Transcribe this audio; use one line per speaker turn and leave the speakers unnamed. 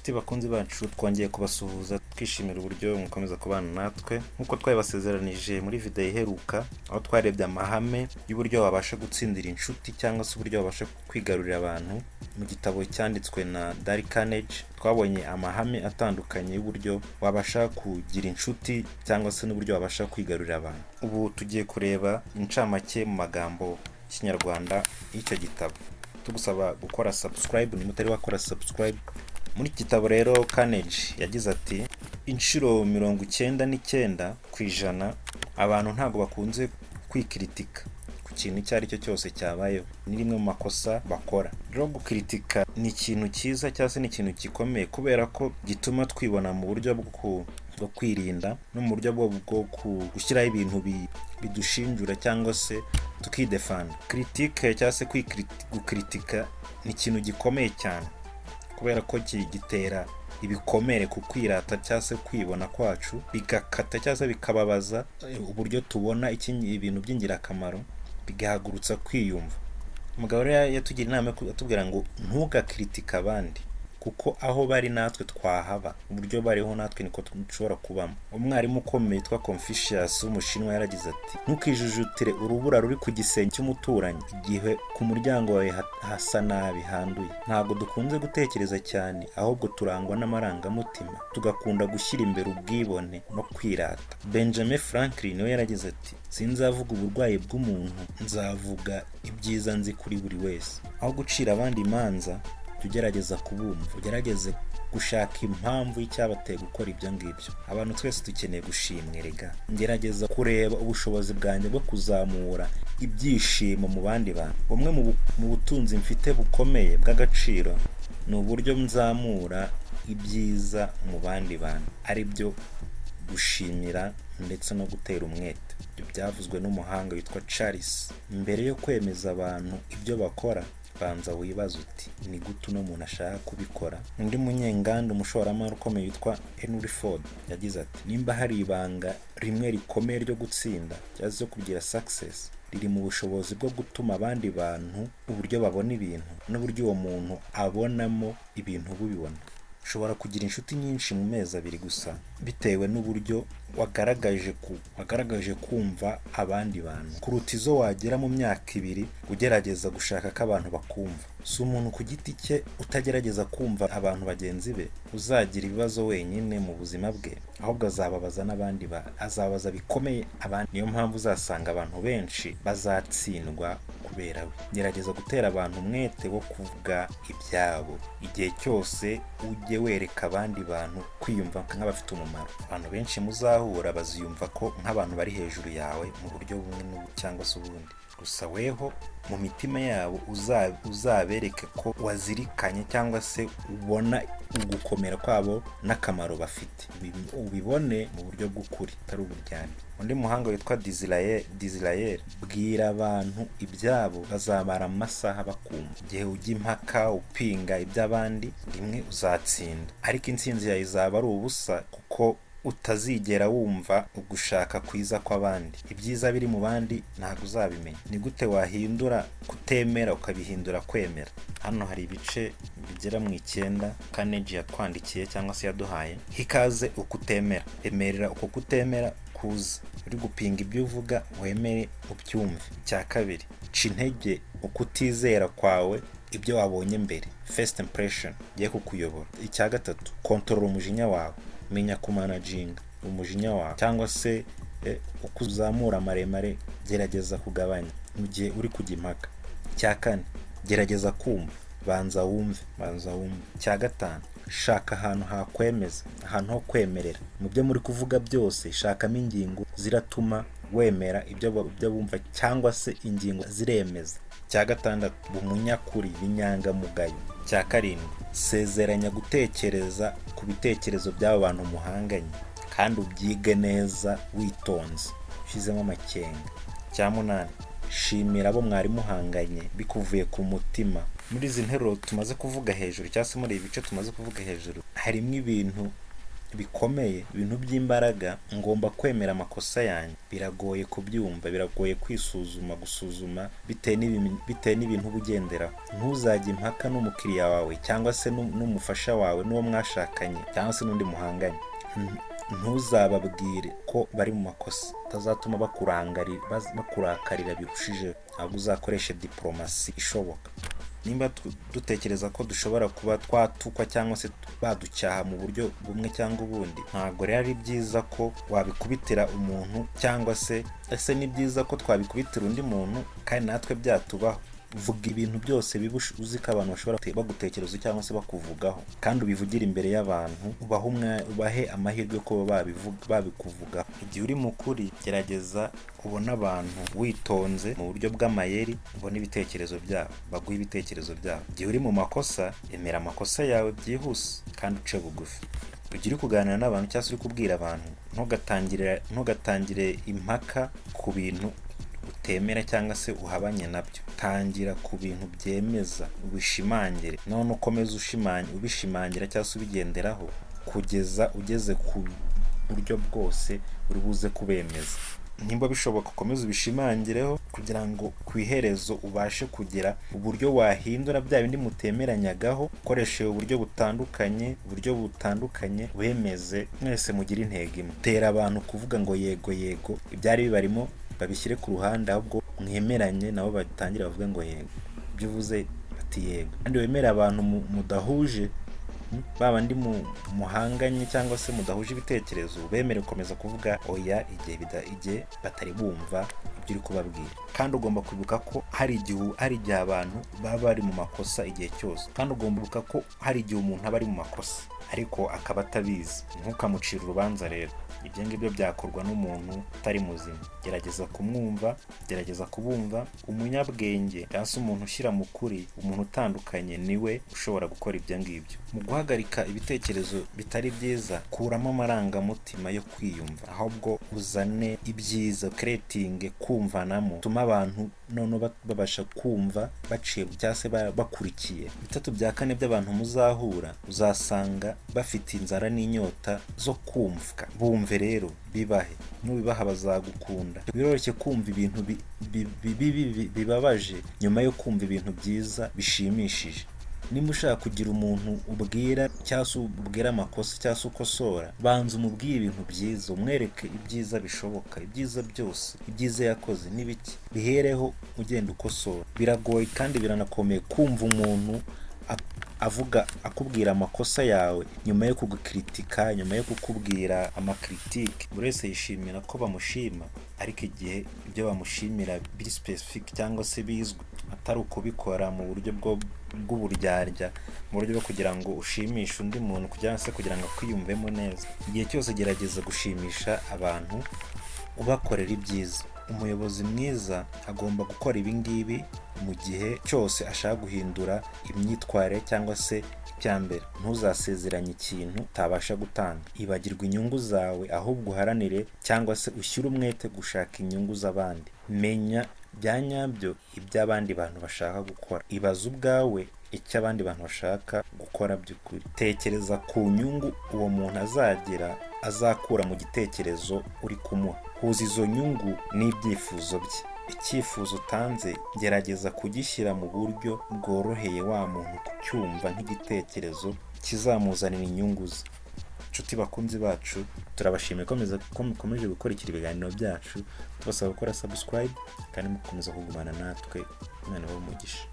Inshuti bakunzi bacu twongeye kubasuhuza twishimira uburyo mukomeza kubana natwe nk'uko twabibasezeranije muri video iheruka, aho twarebye amahame y'uburyo wabasha gutsindira inshuti cyangwa se uburyo wabasha kwigarurira abantu. Mu gitabo cyanditswe na Dale Carnegie twabonye amahame atandukanye y'uburyo wabasha kugira inshuti cyangwa se n'uburyo wabasha kwigarurira abantu. Ubu tugiye kureba incamake mu magambo y'ikinyarwanda y'icyo gitabo. Tugusaba gukora subscribe ni mutari wakora subscribe. Muri iki gitabo rero Carnegie yagize ati inshuro 99% abantu ntabwo bakunze kwikritika ku kintu icyo ari cyo cyose cyabayeho, ni rimwe mu makosa bakora. Rero gukritika ni ikintu cyiza cyangwa se ni ikintu gikomeye kubera ko gituma twibona mu buryo bwo kwirinda no mu buryo bwo gushyiraho ibintu bidushinjura cyangwa se tukidefanda. Critique cyangwa se gukritika ni ikintu gikomeye cyane kubera ko gitera ibikomere ku kwirata cyangwa se kwibona kwacu, bigakata cyangwa se bikababaza uburyo tubona ibintu by'ingirakamaro, bigahagurutsa kwiyumva. Umugabo rero yatugira inama atubwira ngo ntugakritika abandi kuko aho bari natwe twahaba, uburyo bariho natwe niko dushobora kubamo. Umwarimu ukomeye witwa Confucius w'Umushinwa yaragize ati ntukijujutire urubura ruri ku gisenge cy'umuturanyi igihe ku muryango wawe hasa nabi handuye. Ntabwo dukunze gutekereza cyane, ahubwo turangwa n'amarangamutima, tugakunda gushyira imbere ubwibone no kwirata. Benjamin Franklin we yaragize ati sinzavuga uburwayi bw'umuntu, nzavuga ibyiza nzi kuri buri wese. Aho gucira abandi imanza, tugerageza kubumva, ugerageze gushaka impamvu y'icyabateye gukora ibyo ngibyo. Abantu twese dukeneye gushimwa rega. Ngerageza kureba ubushobozi bwanjye bwo kuzamura ibyishimo mu bandi bantu. Bumwe mu butunzi mfite bukomeye bw'agaciro ni uburyo nzamura ibyiza mu bandi bantu, ari byo gushimira ndetse no gutera umwete. Ibyo byavuzwe n'umuhanga witwa Charles. Mbere yo kwemeza abantu ibyo bakora, banza wibaza uti ni gute uno muntu ashaka kubikora. Undi munyenganda umushoramari ukomeye witwa Henry Ford yagize ati nimba hari ibanga rimwe rikomeye ryo gutsinda cyangwa se kugira success, riri mu bushobozi bwo gutuma abandi bantu uburyo babona ibintu n'uburyo uwo muntu abonamo ibintu bubibona. Ushobora kugira inshuti nyinshi mu mezi 2 gusa bitewe n'uburyo wagaragaje kumva abandi bantu kuruta izo wagera mu myaka 2 ugerageza gushaka ko abantu bakumva. Si umuntu ku giti cye utagerageza kumva abantu bagenzi be uzagira ibibazo wenyine mu buzima bwe, ahubwo azababaza n'abandi azabaza bikomeye abandi. Niyo mpamvu uzasanga abantu benshi bazatsindwa kubera we. Gerageza gutera abantu umwete wo kuvuga ibyabo. Igihe cyose ujye wereka abandi bantu kwiyumva nk'abafite umumaro. Abantu benshi muzahura baziyumva ko nk'abantu bari hejuru yawe mu buryo bumwe cyangwa se ubundi. Gusa weho mu mitima yabo uzabereke ko wazirikanye cyangwa se ubona ugukomera kwabo n'akamaro bafite. Ubibone mu buryo bw'ukuri atari uburyane. Undi muhanga witwa Disraeli bwira abantu ibyabo bazamara amasaha bakumva. Igihe ujya impaka upinga iby'abandi, rimwe uzatsinda, ariko intsinzi yawe izaba ari ubusa kuko utazigera wumva ugushaka kwiza kw'abandi. Ibyiza biri mu bandi ntabwo uzabimenya. Ni gute wahindura kutemera ukabihindura kwemera? Hano hari ibice bigera mu 9 Carnegie yatwandikiye cyangwa se yaduhaye. Hikaze ukutemera. Emerera uko kutemera kuza. Uri gupinga ibyo uvuga wemere ubyumve. Cya kabiri, ca intege ukutizera kwawe ibyo wabonye mbere. First impression ye kukuyobora. Icya gatatu, control umujinya wawe. Menya kumanaginga umujinya wawe cyangwa se ukuzamura maremare, gerageza kugabanya mu gihe uri kujya impaka. Cya kane, gerageza kumva, banza wumve. Cya gatanu, shaka ahantu hakwemeza, ahantu ho kwemerera. Mu byo muri kuvuga byose shakamo ingingo ziratuma wemera ibyo bumva cyangwa se ingingo ziremeza. Cya gatandatu, umunyakuri binyangamugayo. Cya karindwi, sezeranya gutekereza ku bitekerezo by'abo bantu muhanganye kandi ubyige neza witonze ushyizemo amakenga. Cya munani, shimira abo mwari muhanganye bikuvuye ku mutima. Muri izi nteruro tumaze kuvuga hejuru cyangwa se muri ibi bice tumaze kuvuga hejuru, harimo ibintu bikomeye, ibintu by'imbaraga, ngomba kwemera amakosa yanjye. Biragoye kubyumva, biragoye gusuzuma bitewe n'ibintu uba ugenderaho. Ntuzajye impaka n'umukiriya wawe cyangwa se n'umufasha wawe n'uwo mwashakanye cyangwa se n'undi muhanganye. Ntuzababwire ko bari mu makosa, utazatuma bakurakarira birushijeho. Ahubwo uzakoreshe diplomasi ishoboka. Nimba dutekereza ko dushobora kuba twatukwa cyangwa se baducyaha mu buryo bumwe cyangwa ubundi, ntabwo rero ari byiza ko wabikubitira umuntu, cyangwa se ese ni byiza ko twabikubitira undi muntu kandi natwe byatubaho. Vuga ibintu byose biba uzi ko abantu bashobora bagutekereza cyangwa se bakuvugaho, kandi ubivugire imbere y'abantu, ubahe amahirwe yo kuba babikuvugaho. Igihe uri mu kuri, gerageza ubona abantu witonze mu buryo bw'amayeri, ubona ibitekerezo byabo, baguha ibitekerezo byabo. Igihe uri mu makosa, emera amakosa yawe byihuse kandi uce bugufi. Igihe uri kuganira n'abantu cyangwa se uri kubwira abantu, ntugatangire impaka ku bintu utemera cyangwa se uhabanye nabyo. Tangira ku bintu byemeza, ubishimangire, none ukomeze ubishimangira cyangwa se ubigenderaho kugeza ugeze ku buryo bwose uri buze kubemeza. Nimba bishoboka ukomeze ubishimangireho kugira ngo ku iherezo ubashe kugira uburyo wahindura bya bindi mutemeranyagaho, ukoresheje uburyo butandukanye bemeze, mwese mugire intego imwe. Tera abantu kuvuga ngo yego yego, ibyari bibarimo babishyire ku ruhande, ahubwo mwemeranye nabo batangira bavuga ngo yego, ibyo uvuze bati yego. Kandi wemere abantu mudahuje, babandi muhanganye cyangwa se mudahuje ibitekerezo, bemere gukomeza kuvuga oya igihe batari bumva ibyo uri kubabwira. Kandi ugomba kwibuka ko hari igihe abantu baba bari mu makosa igihe cyose, kandi ugomba kwibuka ko hari igihe umuntu aba ari mu makosa ariko akaba atabizi. Ntukamucire urubanza rero, ibyo ngibyo byakorwa n'umuntu utari muzima. Gerageza kumwumva, gerageza kubumva. Umunyabwenge cyangwa se umuntu ushyira mu kuri, umuntu utandukanye, niwe ushobora gukora ibyo ngibyo. Mu guhagarika ibitekerezo bitari byiza, kuramo amarangamutima yo kwiyumva, ahubwo uzane ibyiza, creating kumvanamo, tuma abantu none babasha kumva baciye cyangwa se bakurikiye. 3/4 by'abantu muzahura uzasanga bafite inzara n'inyota zo kumvwa. Bumve rero, bibahe, nubibaha bazagukunda. Biroroshye kumva ibintu bibabaje nyuma yo kumva ibintu byiza bishimishije. Nimba ushaka kugira umuntu ubwira cyangwa se ubwira amakosa cyangwa se ukosora, banza umubwire ibintu byiza, umwereke ibyiza bishoboka, ibyiza byose, ibyiza yakoze n'ibiki, bihereho ugenda ukosora. Biragoye kandi biranakomeye kumva umuntu akubwira amakosa yawe nyuma yo kugukritika, nyuma yo kukubwira amakritike. Buri wese yishimira ko bamushima, ariko igihe ibyo bamushimira biri specific cyangwa se bizwi, atari ukubikora mu buryo bw'uburyarya, mu buryo bwo kugira ngo ushimishe undi muntu kugira ngo akwiyumvemo neza. Igihe cyose gerageza gushimisha abantu, ubakorera ibyiza. Umuyobozi mwiza agomba gukora ibi ngibi mu gihe cyose ashaka guhindura imyitwarire cyangwa se icyambere. Ntuzasezeranye ikintu utabasha gutanga. Ibagirwa inyungu zawe, ahubwo uharanire cyangwa se ushyire umwete gushaka inyungu z'abandi. Menya bya nyabyo ibyo abandi bantu bashaka gukora. Ibaza ubwawe icyo abandi bantu bashaka gukora by'ukuri. Tekereza ku nyungu uwo muntu azakura mu gitekerezo uri kumuha. Huza izo nyungu n'ibyifuzo bye. Icyifuzo utanze, gerageza kugishyira mu buryo bworoheye wa muntu kucyumva nk'igitekerezo kizamuzanira inyungu ze. Inshuti bakunzi bacu, turabashimiye ko mukomeje gukurikira ibiganiro byacu. Tubasaba gukora subscribe kandi mukomeza kugumana natwe. Imana ibahe umugisha.